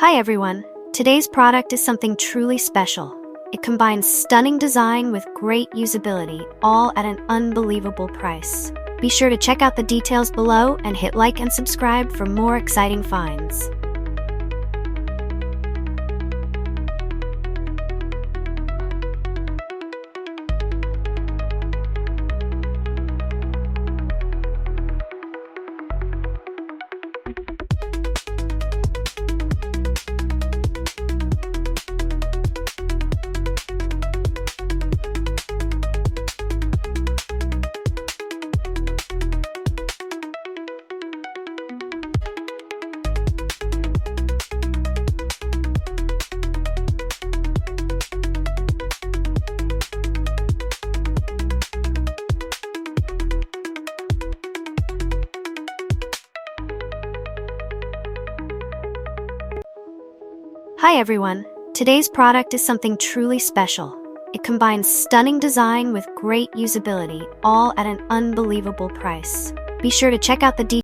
Hi everyone, today's product is something truly special. It combines stunning design with great usability, all at an unbelievable price. Be sure to check out the details below and hit like and subscribe for more exciting finds. Hi everyone, today's product is something truly special. It combines stunning design with great usability, all at an unbelievable price. Be sure to check out the details